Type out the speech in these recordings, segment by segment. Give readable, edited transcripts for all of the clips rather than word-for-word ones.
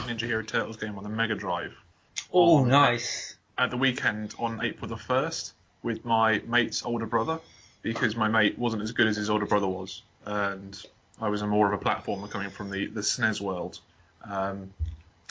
Ninja Hero Turtles game on the Mega Drive. Oh, nice. At the weekend on April the 1st with my mate's older brother, because my mate wasn't as good as his older brother was, and I was more of a platformer coming from the SNES world.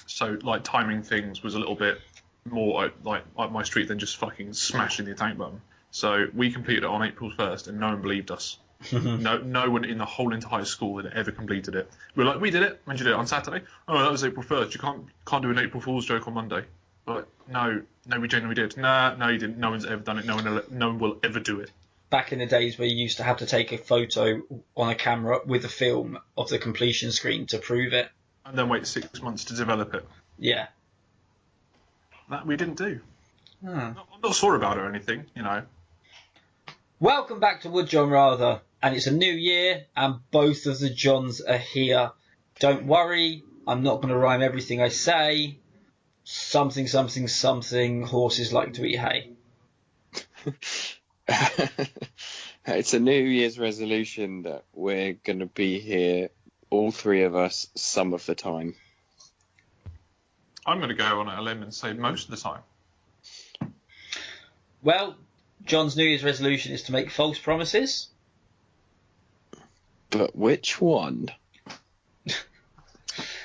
So like timing things was a little bit more like up my street than just fucking smashing the attack button. So we completed it on April 1st, and no one believed us. No one in the whole entire school had ever completed it. We were like, we did it. When did you do it? On Saturday? Oh, that was April 1st. You can't do an April Fool's joke on Monday. But no, we genuinely did. No, you didn't. No one's ever done it. No one will ever do it. Back in the days where you used to have to take a photo on a camera with a film of the completion screen to prove it. And then wait 6 months to develop it. Yeah. That we didn't do. Hmm. I'm not sore about it or anything, you know. Welcome back to Would John Rather, and it's a new year, and both of the Johns are here. Don't worry, I'm not going to rhyme everything I say. Something, something, something, horses like to eat hay. It's a New Year's resolution that we're going to be here, all three of us, some of the time. I'm going to go on a limb and say most of the time. Well, John's New Year's resolution is to make false promises. But which one?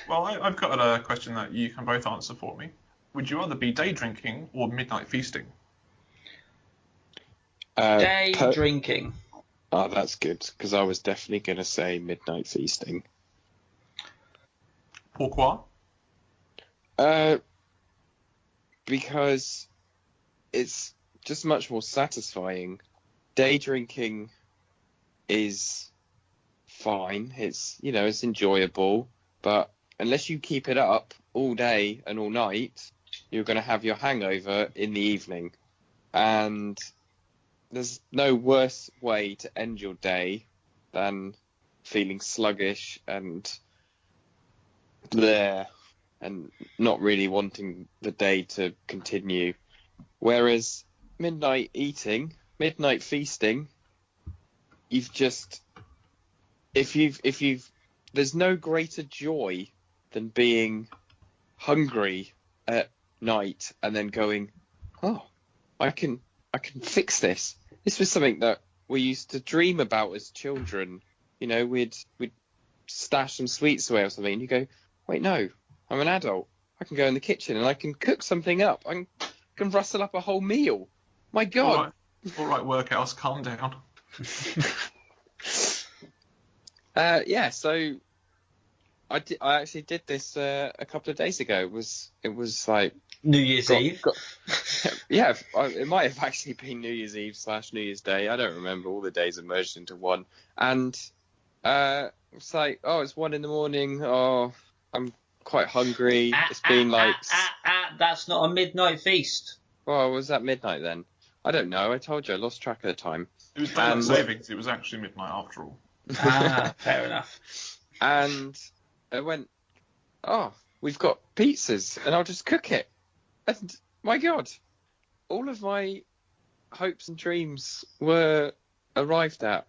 Well, I've got a question that you can both answer for me. Would you rather be day drinking or midnight feasting? Day drinking. Oh, that's good, because I was definitely going to say midnight feasting. Pourquoi? Because it's just much more satisfying. Day drinking is fine. It's enjoyable, but unless you keep it up all day and all night, you're going to have your hangover in the evening. And there's no worse way to end your day than feeling sluggish and there and not really wanting the day to continue. Whereas midnight feasting, there's no greater joy than being hungry at night and then going, oh, I can fix this. This was something that we used to dream about as children. You know, we'd stash some sweets away or something, and you go, wait, no, I'm an adult. I can go in the kitchen and I can cook something up. I can rustle up a whole meal. My God. All right, workhouse, calm down. So I actually did this a couple of days ago. It was like New Year's Eve. Yeah, it might have actually been New Year's Eve / New Year's Day. I don't remember. All the days are merged into one. And it's like, oh, it's 1 a.m. Oh, I'm quite hungry. It's been like... That's not a midnight feast. Well, was that midnight then? I don't know. I told you, I lost track of the time. It was daylight savings. It was actually midnight after all. Fair enough. And I went, oh, we've got pizzas, and I'll just cook it. And my God, all of my hopes and dreams were arrived at.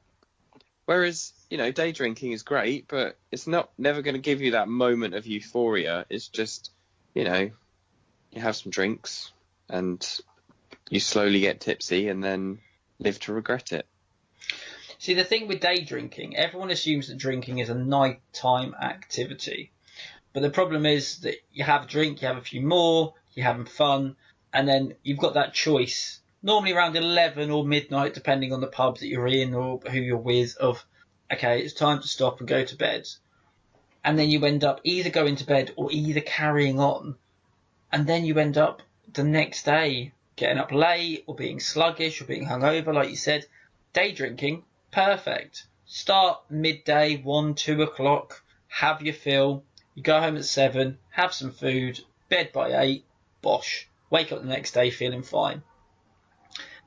Whereas, day drinking is great, but it's never going to give you that moment of euphoria. It's just, you have some drinks and you slowly get tipsy and then live to regret it. See, the thing with day drinking, everyone assumes that drinking is a nighttime activity. But the problem is that you have a drink, you have a few more, you're having fun, and then you've got that choice, normally around 11 or midnight, depending on the pub that you're in or who you're with, of, okay, it's time to stop and go to bed. And then you end up either going to bed or either carrying on. And then you end up the next day getting up late or being sluggish or being hungover, like you said. Day drinking, perfect. Start midday, 1, 2 o'clock, have your fill. You go home at 7, have some food, bed by 8, bosh. Wake up the next day feeling fine.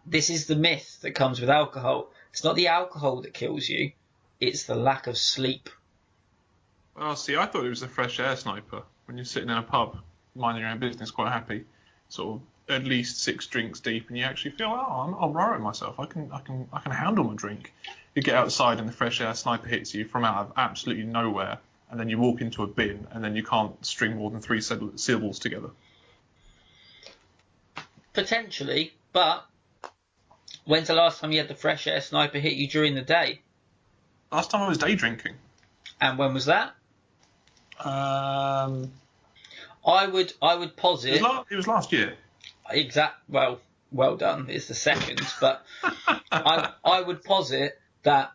This is the myth that comes with alcohol. It's not the alcohol that kills you, it's the lack of sleep. Well, see, I thought it was a fresh air sniper. When you're sitting in a pub, minding your own business, quite happy, sort of at least 6 drinks deep, and you actually feel, I'm all right with myself. I can handle my drink. You get outside and the fresh air sniper hits you from out of absolutely nowhere, and then you walk into a bin, and then you can't string more than 3 syllables together. Potentially, but when's the last time you had the fresh air sniper hit you during the day? Last time I was day drinking. And when was that? I would posit It was last year. Well done. It's the second, but I would posit that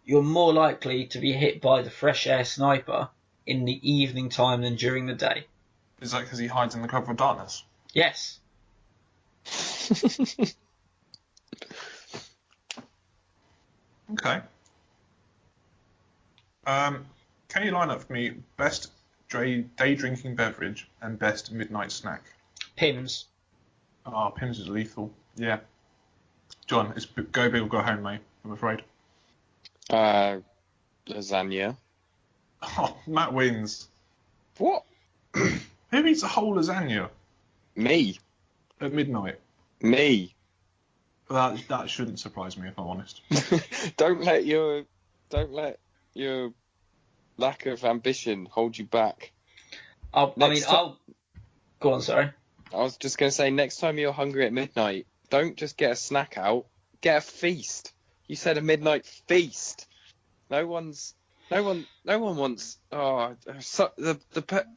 you're more likely to be hit by the fresh air sniper in the evening time than during the day. Is that because he hides in the cover of darkness? Yes. Okay. Can you line up for me best day drinking beverage and best midnight snack? Pimm's. Oh, Pimm's is lethal. Yeah. John, it's go big or go home, mate, I'm afraid. Lasagna. Oh, Matt wins. What? Who eats a whole lasagna Me. at midnight? Me. That shouldn't surprise me, if I'm honest. Don't let your lack of ambition hold you back. I'll go on. Sorry. I was just going to say, next time you're hungry at midnight, don't just get a snack out, get a feast. You said a midnight feast. No one wants.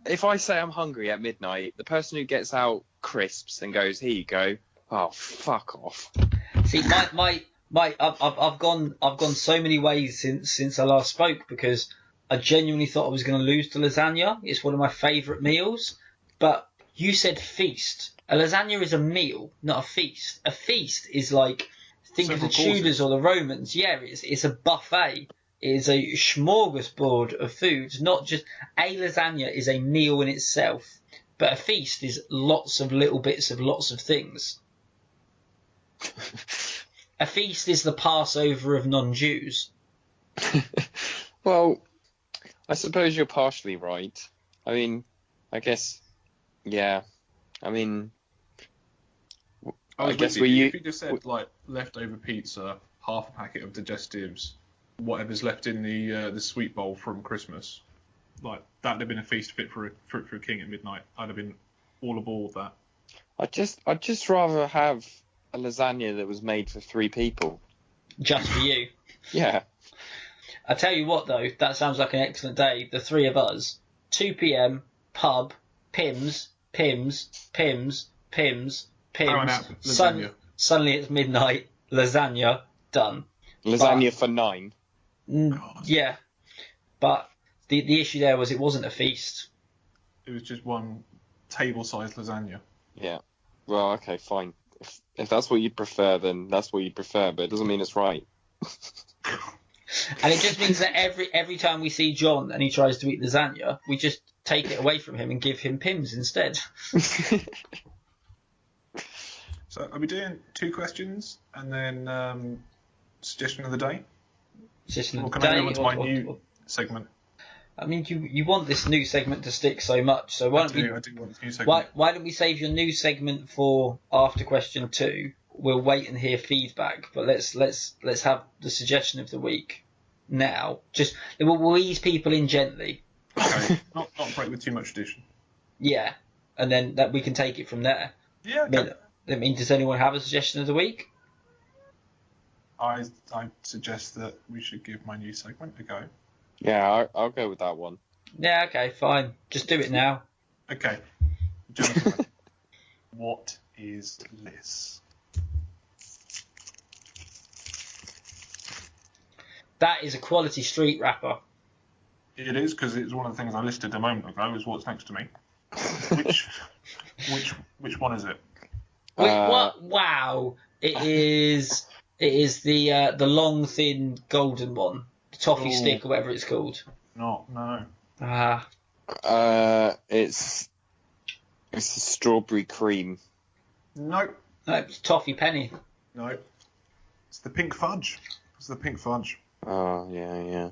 If I say I'm hungry at midnight, the person who gets out crisps and goes, "Here you go." Oh, fuck off. See, I've gone so many ways since I last spoke, because I genuinely thought I was going to lose to lasagna. It's one of my favourite meals, but you said feast. A lasagna is a meal, not a feast. A feast is like, think of the Tudors or the Romans. Yeah, it's a buffet. It is a smorgasbord of foods. Not just a lasagna is a meal in itself, but a feast is lots of little bits of lots of things. A feast is the Passover of non-Jews. Well, I suppose you're partially right. I mean, I guess, yeah. I mean, I guess if you just said like leftover pizza, half a packet of digestives, whatever's left in the sweet bowl from Christmas, like that'd have been a feast fit for a king at midnight. I'd have been all aboard that. I'd just rather have a lasagna that was made for 3 people. Just for you. Yeah. I tell you what, though, that sounds like an excellent day. The 3 of us, 2 p.m, pub, Pimm's. Suddenly it's midnight, lasagna, done. Lasagna for 9. Yeah, but the issue there was it wasn't a feast. It was just one table-sized lasagna. Yeah. Well, okay, fine. If that's what you'd prefer, then that's what you'd prefer, but it doesn't mean it's right. And it just means that every time we see John and he tries to eat lasagna, we just take it away from him and give him Pimm's instead. So are we doing 2 questions and then suggestion of the day? Suggestion of Or the can I day, move on to my new segment? I mean, you want this new segment to stick so much, so I do want this new segment. why don't we save your new segment for after question 2? We'll wait and hear feedback, but let's have the suggestion of the week now. Just we'll ease people in gently. Okay, not break with too much tradition. Yeah, and then that we can take it from there. Yeah. Okay. I mean, does anyone have a suggestion of the week? I suggest that we should give my new segment a go. Yeah, I'll go with that one. Yeah, okay, fine. Just do it now. Okay. Jonathan, what is this? That is a quality street rapper. It is, because it's one of the things I listed a moment ago, is what's next to me. Which one is it? What? Wow! It is the long, thin, golden one, the toffee stick or whatever it's called. No. It's the strawberry cream. Nope. No, it's toffee penny. No. It's the pink fudge. Oh, yeah.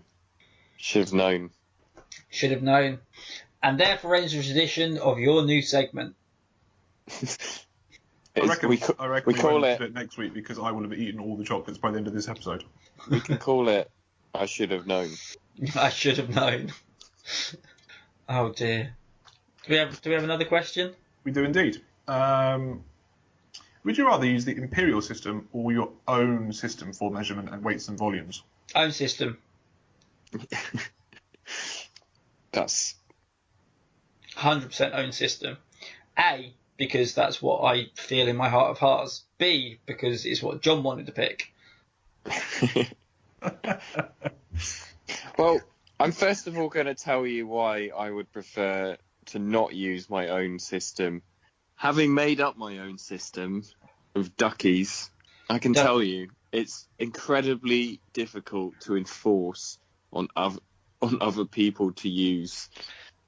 Should have known. Should have known. And therefore ends the tradition of your new segment. I reckon we call won't do it next week because I will have eaten all the chocolates by the end of this episode. We can call it I Should Have Known. I should have known. Oh dear. Do we have another question? We do indeed. Would you rather use the imperial system or your own system for measurement and weights and volumes? Own system. That's 100% own system. A, because that's what I feel in my heart of hearts. B, because it's what John wanted to pick. Well, I'm first of all going to tell you why I would prefer to not use my own system. Having made up my own system of duckies, I can tell you it's incredibly difficult to enforce on other people to use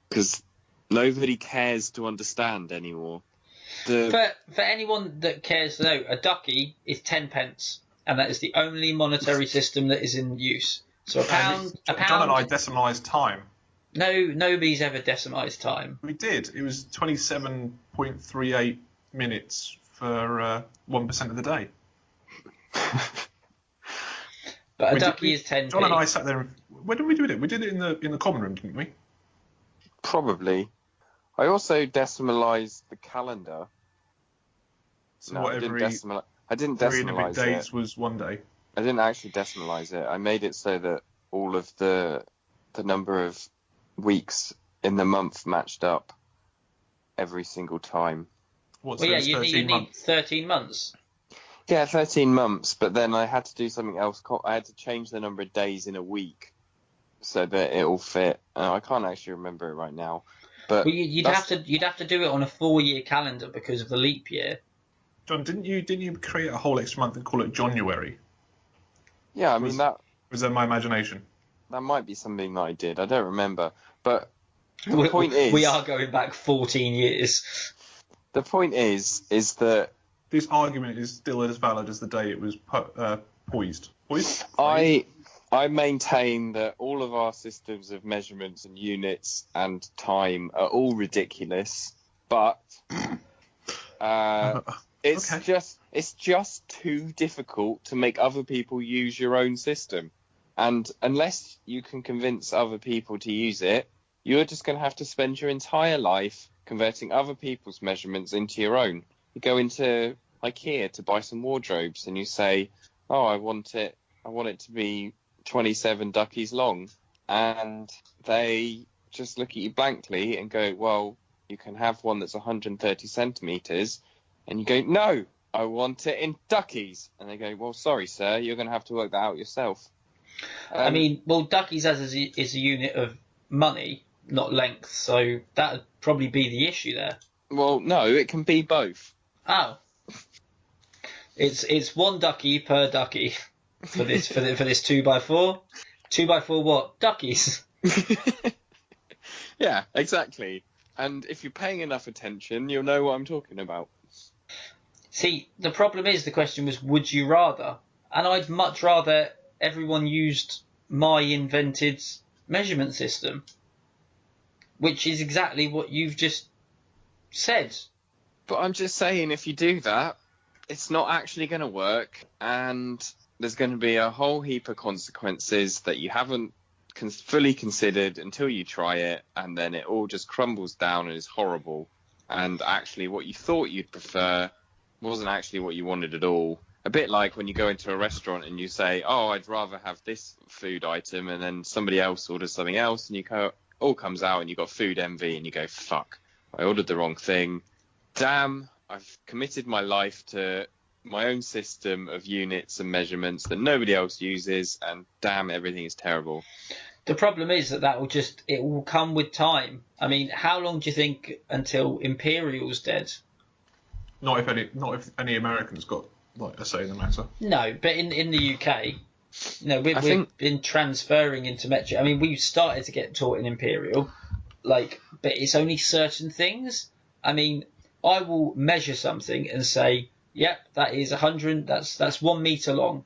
because nobody cares to understand anymore. For anyone that cares to know, a ducky is 10 pence, and that is the only monetary system that is in use. So a pound. John and I decimalised time. No, nobody's ever decimalised time. We did. It was 27.38 minutes for 1% of the day. But a ducky is 10p. John and I sat there. Where did we do it? We did it in the common room, didn't we? Probably. I also decimalised the calendar. So No, what, I didn't every decimalize and a bit days it. was one day. I didn't actually decimalize it. I made it so that all of the number of weeks in the month matched up every single time. What's Well, yeah, those you 13 need months? 13 months. Yeah, 13 months, but then I had to do something else. I had to change the number of days in a week so that it all fit. I can't actually remember it right now. But Well, you'd have to do it on a 4-year calendar because of the leap year. John, didn't you create a whole extra month and call it January? Yeah, I mean Was that my imagination? that might be something that I did. I don't remember. But the point is, we are going back 14 years. The point is that This argument is still as valid as the day it was poised. Poised? I maintain that all of our systems of measurements and units and time are all ridiculous, but it's Okay. just too difficult to make other people use your own system. And unless you can convince other people to use it, you're just going to have to spend your entire life converting other people's measurements into your own. You go into IKEA to buy some wardrobes and you say, oh, I want it to be 27 duckies long. And they just look at you blankly and go, well, you can have one that's 130 centimetres. And you go, no, I want it in duckies. And they go, well, sorry, sir, you're going to have to work that out yourself. I mean, well, duckies is a unit of money, not length, so that would probably be the issue there. Well, no, it can be both. Oh, it's one ducky per ducky for this for this 2x4. 2x4 what? Duckies. Yeah, exactly. And if you're paying enough attention, you'll know what I'm talking about. See, the problem is the question was, would you rather? And I'd much rather everyone used my invented measurement system, which is exactly what you've just said. But I'm just saying, if you do that, it's not actually going to work, and there's going to be a whole heap of consequences that you haven't fully considered until you try it, and then it all just crumbles down and is horrible. And actually what you thought you'd prefer wasn't actually what you wanted at all. A bit like when you go into a restaurant and you say, oh, I'd rather have this food item, and then somebody else orders something else, and all comes out and you've got food envy, and you go, fuck, I ordered the wrong thing. Damn, I've committed my life to my own system of units and measurements that nobody else uses, and damn, everything is terrible. The problem is that it will come with time. I mean, how long do you think until Imperial's dead? Not if any Americans got like a say in the matter. No, but in the UK, we've been transferring into metric. I mean, we've started to get taught in Imperial, but it's only certain things. I mean, I will measure something and say, yep, that is 100. That's 1 meter long.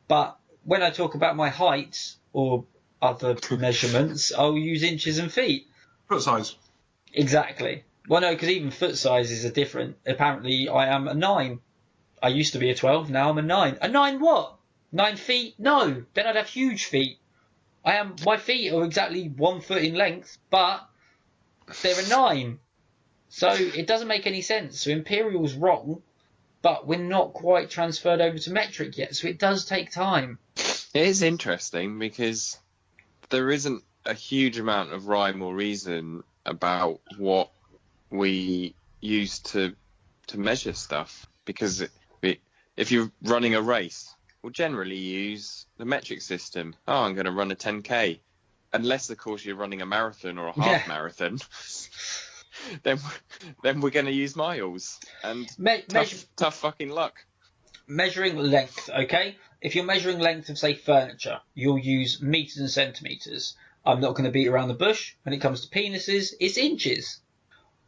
But when I talk about my height or other measurements, I'll use inches and feet. Foot size. Exactly. Well, no, because even foot sizes are different. Apparently, I am a 9. I used to be a 12. Now I'm a 9. A 9 what? 9 feet? No. Then I'd have huge feet. My feet are exactly 1 foot in length, but they're a 9. So it doesn't make any sense. So Imperial's wrong, but we're not quite transferred over to metric yet. So it does take time. It is interesting because there isn't a huge amount of rhyme or reason about what we use to measure stuff. Because if you're running a race, we'll generally use the metric system. Oh, I'm going to run a 10K. Unless, of course, you're running a marathon or a half marathon. then we're going to use miles. And tough fucking luck. Measuring length, okay? If you're measuring length of, say, furniture, you'll use meters and centimeters. I'm not going to beat around the bush. When it comes to penises, it's inches.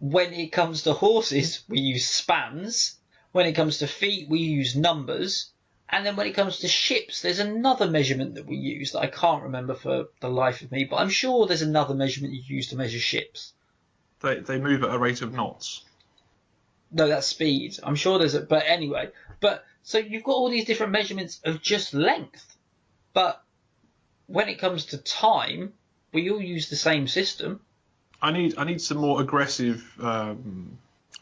When it comes to horses, we use spans. When it comes to feet, we use numbers. And then when it comes to ships, there's another measurement that we use that I can't remember for the life of me, but I'm sure there's another measurement you use to measure ships. They move at a rate of knots. No, that's speed. I'm sure there's but anyway. So you've got all these different measurements of just length. But when it comes to time, we all use the same system. I need some more aggressive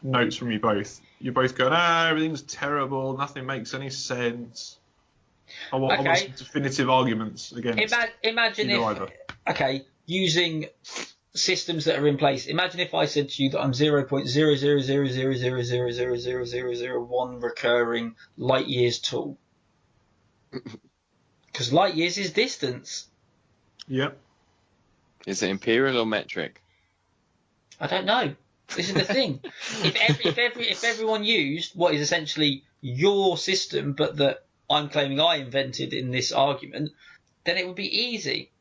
notes from you both. You're both going, everything's terrible, nothing makes any sense. I want some definitive arguments against. Imagine if, using systems that are in place. Imagine if I said to you that I'm 0.0000000000001 recurring light years tall. Because light years is distance. Yep. Is it imperial or metric? I don't know. This is the thing. If everyone used what is essentially your system, but that I'm claiming I invented in this argument, then it would be easy.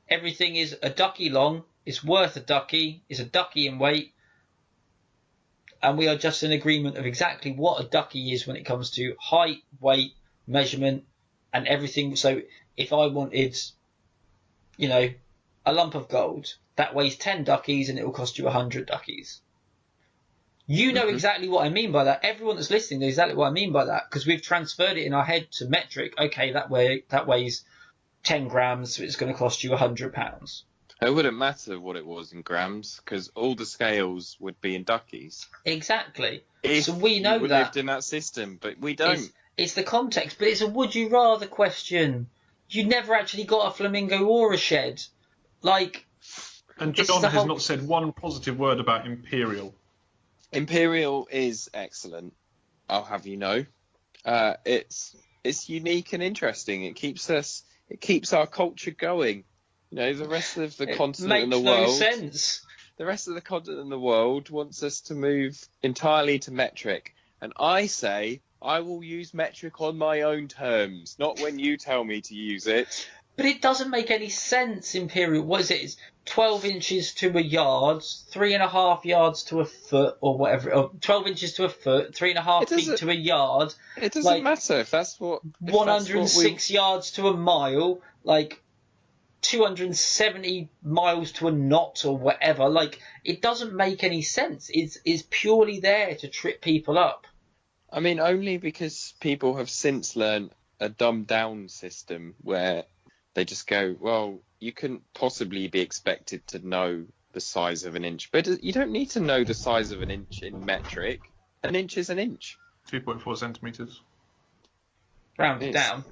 Everything is a ducky long, it's worth a ducky, it's a ducky in weight, and we are just in agreement of exactly what a ducky is when it comes to height, weight, measurement, and everything. So if I wanted, a lump of gold that weighs 10 duckies and it will cost you 100 duckies. You know exactly what I mean by that. Everyone that's listening knows exactly what I mean by that, because we've transferred it in our head to metric. Okay, that weighs 10 grams, so it's going to cost you £100. It wouldn't matter what it was in grams, because all the scales would be in duckies. Exactly. So we know we that. lived in that system, but we don't. It's the context, but it's a would you rather question. You never actually got a flamingo or a shed. And John has not said one positive word about Imperial. Imperial is excellent, I'll have you know. It's unique and interesting. It keeps our culture going. The rest of the continent and the world. Makes no sense. The rest of the continent and the world wants us to move entirely to metric, and I say I will use metric on my own terms, not when you tell me to use it. But it doesn't make any sense, Imperial. What is it? It's 12 inches to a yard, 3.5 yards to a foot, or whatever. Or 12 inches to a foot, 3.5 feet to a yard. It doesn't matter if that's what. 106 yards to a mile, 270 miles to a knot, or whatever. It doesn't make any sense. It's purely there to trip people up. I mean, only because people have since learned a dumbed down system where they just go, well, you couldn't possibly be expected to know the size of an inch. But you don't need to know the size of an inch in metric. An inch is an inch. 2.4 centimetres. Round it down.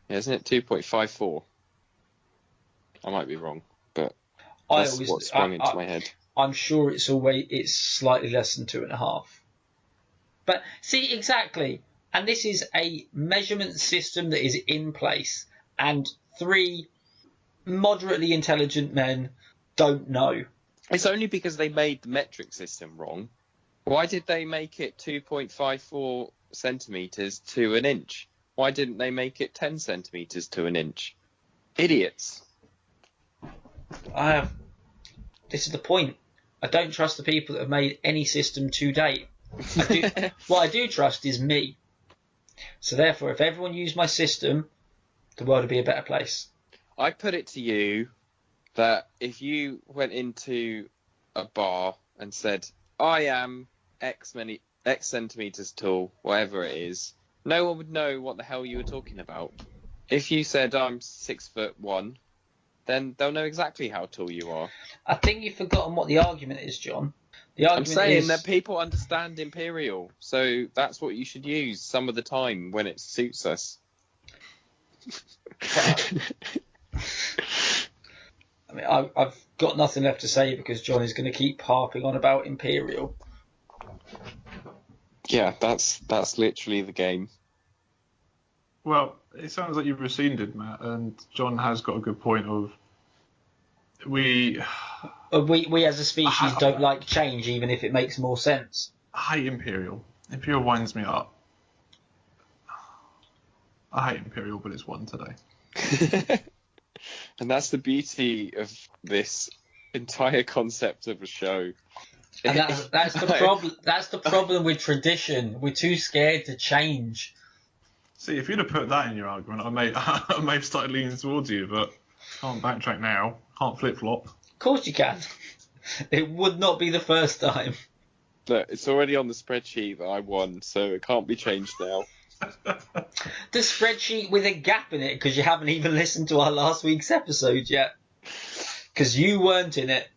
Yeah, isn't it 2.54? I might be wrong, but that's what sprung into my head. I'm sure it's slightly less than 2.5. But see, exactly. And this is a measurement system that is in place. And 3 moderately intelligent men don't know. It's only because they made the metric system wrong. Why did they make it 2.54 centimetres to an inch? Why didn't they make it 10 centimetres to an inch? Idiots. This is the point. I don't trust the people that have made any system to date. What I do trust is me. So therefore, if everyone used my system, the world would be a better place. I put it to you that if you went into a bar and said, I am X centimetres tall, whatever it is, no one would know what the hell you were talking about. If you said I'm 6'1", then they'll know exactly how tall you are. I think you've forgotten what the argument is, John. The I'm argument saying is that people understand Imperial, so that's what you should use some of the time when it suits us. I mean, I've got nothing left to say because John is going to keep harping on about Imperial. Yeah, that's literally the game. Well, it sounds like you've rescinded, Matt, and John has got a good point of we as a species don't like change, even if it makes more sense. I hate Imperial. Imperial winds me up. I hate Imperial, but it's won today. And that's the beauty of this entire concept of a show. And that's the problem. That's the problem with tradition. We're too scared to change. See, if you'd have put that in your argument, I may have started leaning towards you, but can't backtrack now. Can't flip flop. Of course you can. It would not be the first time. Look, it's already on the spreadsheet that I won, so it can't be changed now. The spreadsheet with a gap in it because you haven't even listened to our last week's episode yet. Because you weren't in it.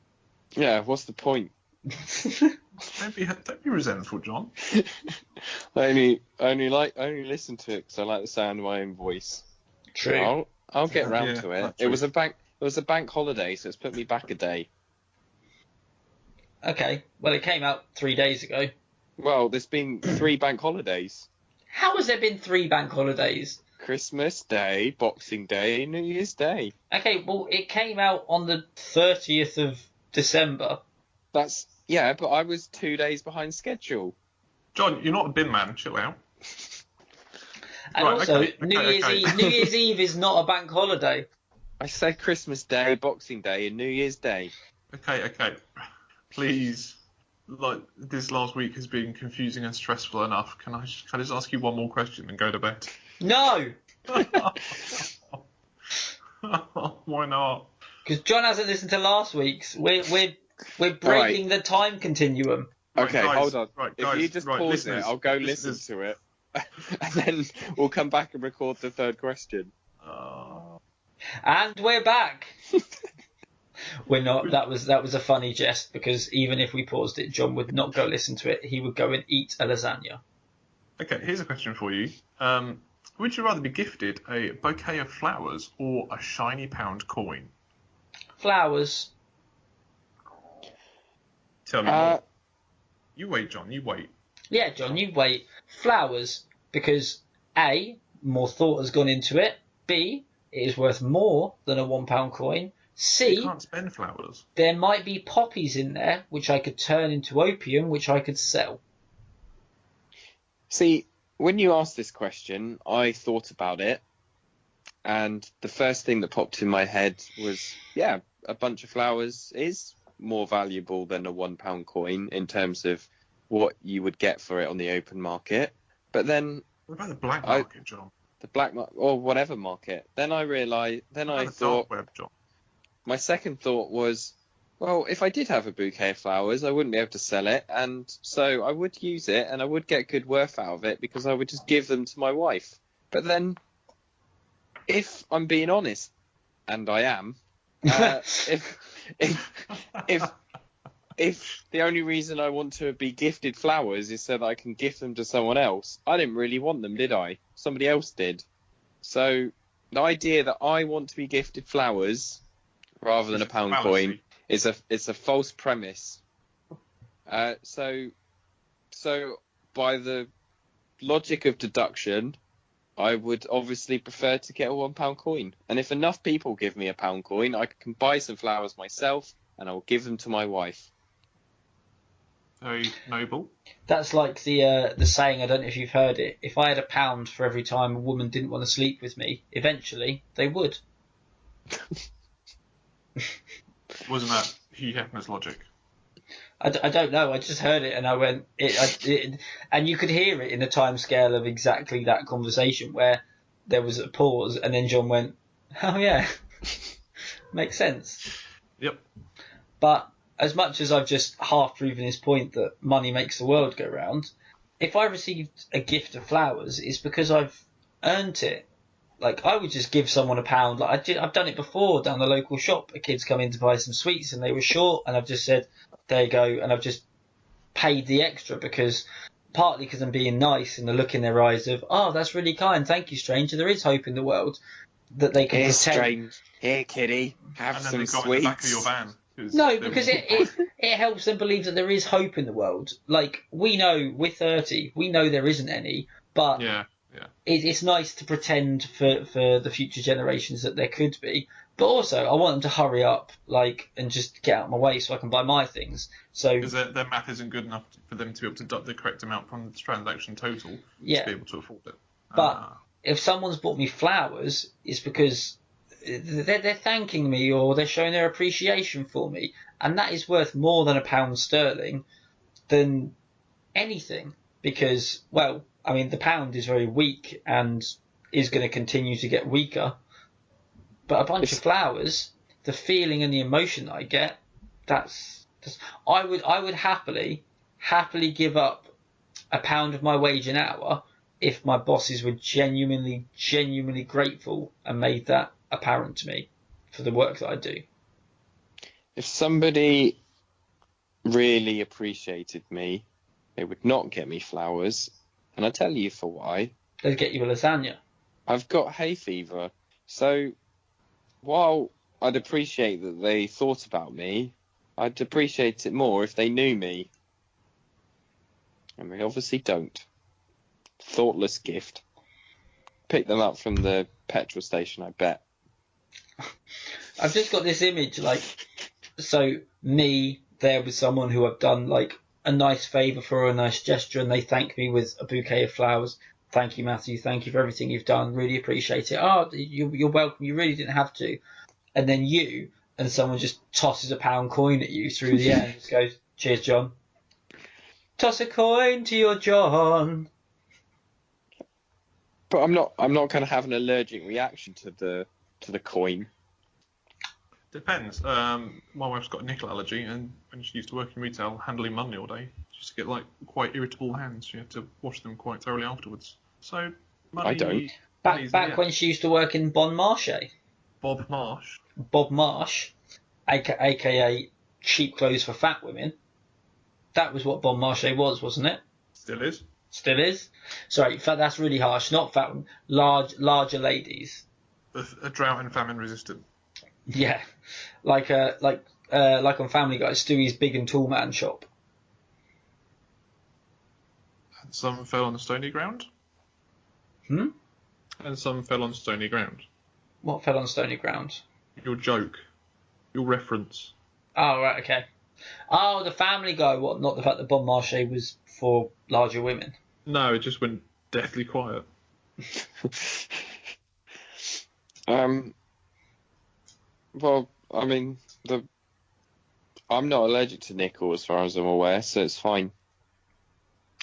Yeah, what's the point? Don't be resentful, John. I only listen to it because I like the sound of my own voice. True. I'll get round to it. It true. was a bank holiday, so it's put me back a day. Okay. Well, it came out 3 days ago. Well, there's been 3 bank holidays. How has there been 3 bank holidays? Christmas Day, Boxing Day, New Year's Day. Okay, well, it came out on the 30th of December. Yeah, but I was 2 days behind schedule. John, you're not a bin man. Chill out. And Right, also, okay, New Year's Eve is not a bank holiday. I said Christmas Day, Boxing Day, and New Year's Day. Okay. Please, like this last week has been confusing and stressful enough. Can I just ask you one more question and go to bed? No! Why not? Because John hasn't listened to last week's. We're breaking the time continuum. Okay, guys, hold on. right, If guys, you just right, pause listeners, it, I'll go listeners. listen to it. And then we'll come back and record the third question. And we're back. We're not. That was a funny jest because even if we paused it, John would not go listen to it. He would go and eat a lasagna. Okay, here's a question for you. Would you rather be gifted a bouquet of flowers or a shiny pound coin? Flowers. Tell me more. You wait, John. You wait. Yeah, John, you wait. Flowers, because A, more thought has gone into it. B, it is worth more than a £1 coin. You C, can't spend flowers. there might be poppies in there, which I could turn into opium, which I could sell. See, when you asked this question, I thought about it. And the first thing that popped in my head was, yeah, a bunch of flowers is more valuable than a £1 coin in terms of what you would get for it on the open market. But then What about the black market, John? the black market or whatever market, then I realised, then What I about the thought, dark web, John? my second thought was, well, if I did have a bouquet of flowers, I wouldn't be able to sell it, and so I would use it and I would get good worth out of it because I would just give them to my wife. But then, if I'm being honest, and I am, if the only reason I want to be gifted flowers is so that I can gift them to someone else, I didn't really want them, did I? Somebody else did. So the idea that I want to be gifted flowers rather than a pound coin is a false premise. So by the logic of deduction, I would obviously prefer to get a £1 coin. And if enough people give me a £1 coin, I can buy some flowers myself and I will give them to my wife. Very noble. That's like the saying, I don't know if you've heard it, if I had £1 for every time a woman didn't want to sleep with me, eventually they would. Wasn't that Hugh Hefner's logic? I don't know, I just heard it and I went, and you could hear it in the time scale of exactly that conversation where there was a pause and then John went, oh yeah, makes sense. Yep. But as much as I've just half proven his point that money makes the world go round, if I received a gift of flowers, it's because I've earned it. Like, I would just give someone £1. Like, I've done it before down the local shop. A kid's come in to buy some sweets and they were short, and I've just said, there you go, and I've just paid the extra partly because I'm being nice, and the look in their eyes of, oh, that's really kind, thank you, stranger. There is hope in the world that they can Here, pretend. strange. Here, kiddie. Have And then some they got sweets. in the back of your van. No, because it helps them believe that there is hope in the world. Like, we know, we're 30, we know there isn't any, but Yeah. it's nice to pretend for the future generations that there could be. But also, I want them to hurry up, and just get out of my way so I can buy my things. So, Because their math isn't good enough for them to be able to deduct the correct amount from the transaction total to be able to afford it. But if someone's bought me flowers, it's because they're thanking me, or they're showing their appreciation for me, and that is worth more than £1 than anything. Because, well, I mean, the pound is very weak and is going to continue to get weaker. But a bunch of flowers, the feeling and the emotion that I get, I would happily give up £1 of my wage an hour if my bosses were genuinely grateful and made that apparent to me for the work that I do. If somebody really appreciated me, they would not get me flowers. And I tell you for why. They'd get you a lasagna. I've got hay fever. So while I'd appreciate that they thought about me, I'd appreciate it more if they knew me. And they obviously don't. Thoughtless gift. Pick them up from the petrol station, I bet. I've just got this image, so me there with someone who I've done a nice favour for, a nice gesture, and they thank me with a bouquet of flowers. Thank you, Matthew. Thank you for everything you've done. Really appreciate it. Oh, you're welcome. You really didn't have to. And then someone just tosses a £1 coin at you through the air and just goes, cheers, John. Toss a coin to your John. But I'm not going to have an allergic reaction to the coin. Depends. My wife's got a nickel allergy, and when she used to work in retail, handling money all day, she used to get quite irritable hands. She had to wash them quite thoroughly afterwards. So money. I don't. Back when she used to work in Bon Marché. Bob Marsh. Bob Marsh, aka cheap clothes for fat women. That was what Bon Marché was, wasn't it? Still is. Still is. Sorry, that's really harsh. Not fat, larger ladies. A drought and famine resistant. Yeah, like on Family Guy, Stewie's Big and Tall Man shop. And some fell on stony ground. And some fell on stony ground. What fell on stony ground? Your joke. Your reference. Oh, right, okay. Oh, the Family Guy, what? Not the fact that Bon Marché was for larger women. No, it just went deathly quiet. Well, I mean, I'm not allergic to nickel as far as I'm aware, so it's fine.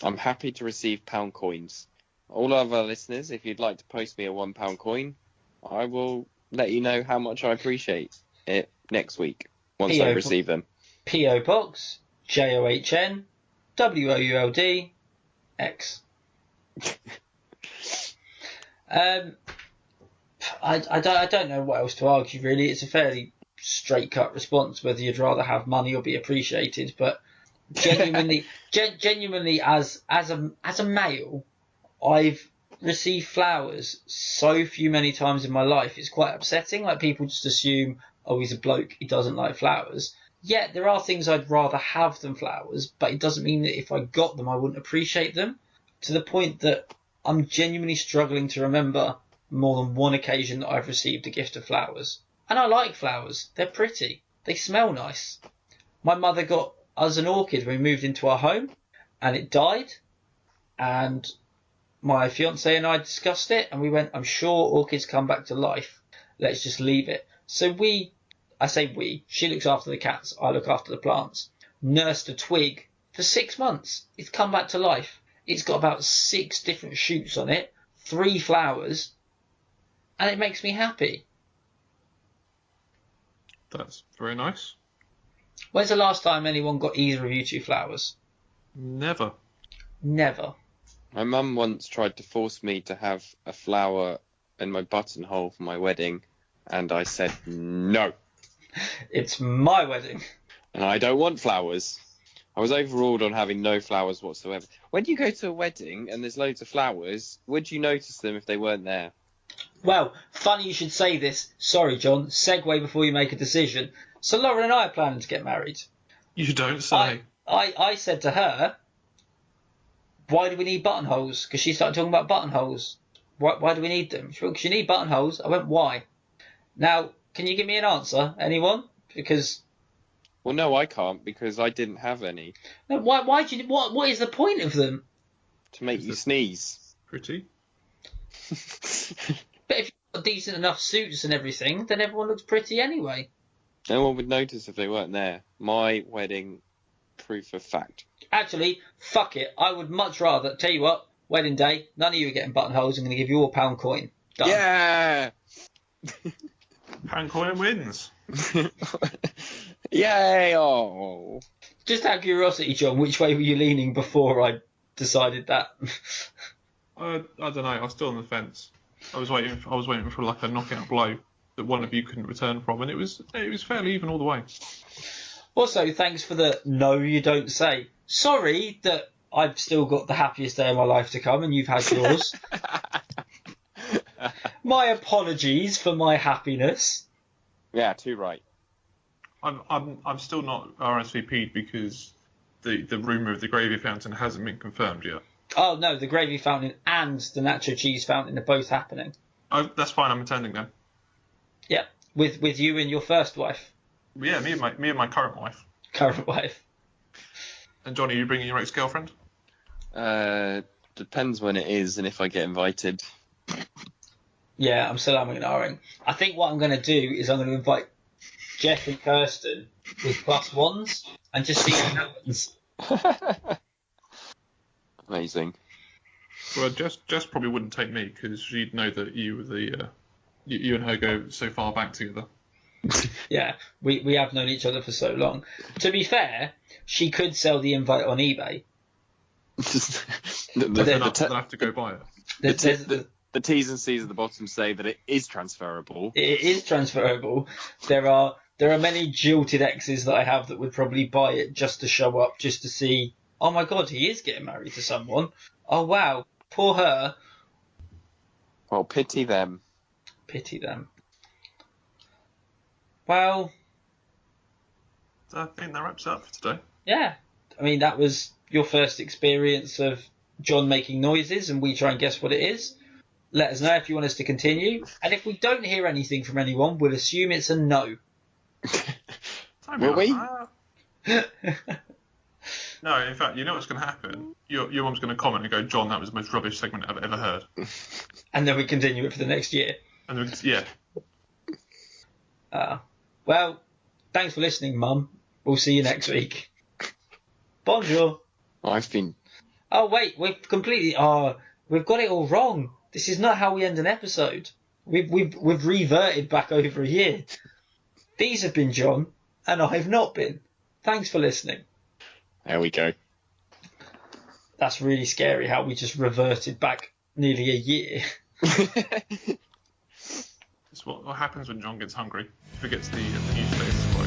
I'm happy to receive pound coins. All of our listeners, if you'd like to post me a £1 coin, I will let you know how much I appreciate it next week once I receive them. P.O. Box, JOHN, WOULD, X. I don't know what else to argue, really. It's a fairly straight-cut response, whether you'd rather have money or be appreciated. But genuinely, as a male, I've received flowers so many times in my life. It's quite upsetting. Like, people just assume, oh, he's a bloke, he doesn't like flowers. Yeah, there are things I'd rather have than flowers, but it doesn't mean that if I got them, I wouldn't appreciate them. To the point that I'm genuinely struggling to remember more than one occasion that I've received a gift of flowers. And I like flowers. They're pretty. They smell nice. My mother got us an orchid when we moved into our home, and it died. And my fiance and I discussed it, and we went, I'm sure orchids come back to life. Let's just leave it. So she looks after the cats, I look after the plants. Nursed a twig for 6 months. It's come back to life. It's got about 6 different shoots on it, 3 flowers, and it makes me happy. That's very nice. When's the last time anyone got either of you 2 flowers? Never. Never. My mum once tried to force me to have a flower in my buttonhole for my wedding, and I said no. It's my wedding. And I don't want flowers. I was overruled on having no flowers whatsoever. When you go to a wedding and there's loads of flowers, would you notice them if they weren't there? Well, funny you should say this. Sorry, John. Segue before you make a decision. So Lauren and I are planning to get married. You don't say. I said to her, why do we need buttonholes? Because she started talking about buttonholes. Why do we need them? She went, because you need buttonholes. I went, why? Now, can you give me an answer? Anyone? Because... Well, no, I can't, because I didn't have any. No, why do you... What is the point of them? To make you sneeze. Pretty. But if you've got decent enough suits and everything, then everyone looks pretty anyway. No one would notice if they weren't there. My wedding, proof of fact. Actually, fuck it. I would much rather... Tell you what, wedding day, none of you are getting buttonholes. I'm going to give you all a pound coin. Done. Yeah! Pound coin wins. Yay! Oh. Just out of curiosity, John, which way were you leaning before I decided that? I don't know. I was still on the fence. I was waiting for like a knockout blow that one of you couldn't return from, and it was fairly even all the way. Also, thanks for the no, you don't say. Sorry that I've still got the happiest day of my life to come, and you've had yours. My apologies for my happiness. Yeah, too right. I'm still not RSVP'd because the rumour of the gravy fountain hasn't been confirmed yet. Oh no, the gravy fountain and the nacho cheese fountain are both happening. Oh, that's fine. I'm attending then. Yep, with you and your first wife. Yeah, me and my current wife. Current wife. And Johnny, are you bringing your ex-girlfriend? Depends when it is and if I get invited. Yeah, I'm still umming and ahhing. I think what I'm going to do is I'm going to invite Jeff and Kirsten with +1s and just see what happens. Amazing. Well, Jess probably wouldn't take me because she'd know that you were you and her go so far back together. Yeah, we have known each other for so long. To be fair, she could sell the invite on eBay. Then I'll have to go buy it. The T's and C's at the bottom say that it is transferable. It is transferable. There are many jilted exes that I have that would probably buy it just to show up, just to see, oh my god, he is getting married to someone. Oh wow, poor her. Well, pity them. Pity them. Well, I think that wraps it up for today. yeah. I mean, that was your first experience of John making noises, and we try and guess what it is. Let us know if you want us to continue. And if we don't hear anything from anyone, we'll assume it's a no. Will we? No, in fact, you know what's going to happen? Your mum's going to comment and go, John, that was the most rubbish segment I've ever heard. And then we continue it for the next year. And then, yeah. Well, thanks for listening, Mum. We'll see you next week. Bonjour. I've been... Oh, wait, we've got it all wrong. This is not how we end an episode. We've reverted back over a year. These have been John, and I've not been. Thanks for listening. There we go. That's really scary how we just reverted back nearly a year. It's what happens when John gets hungry. He forgets the news status.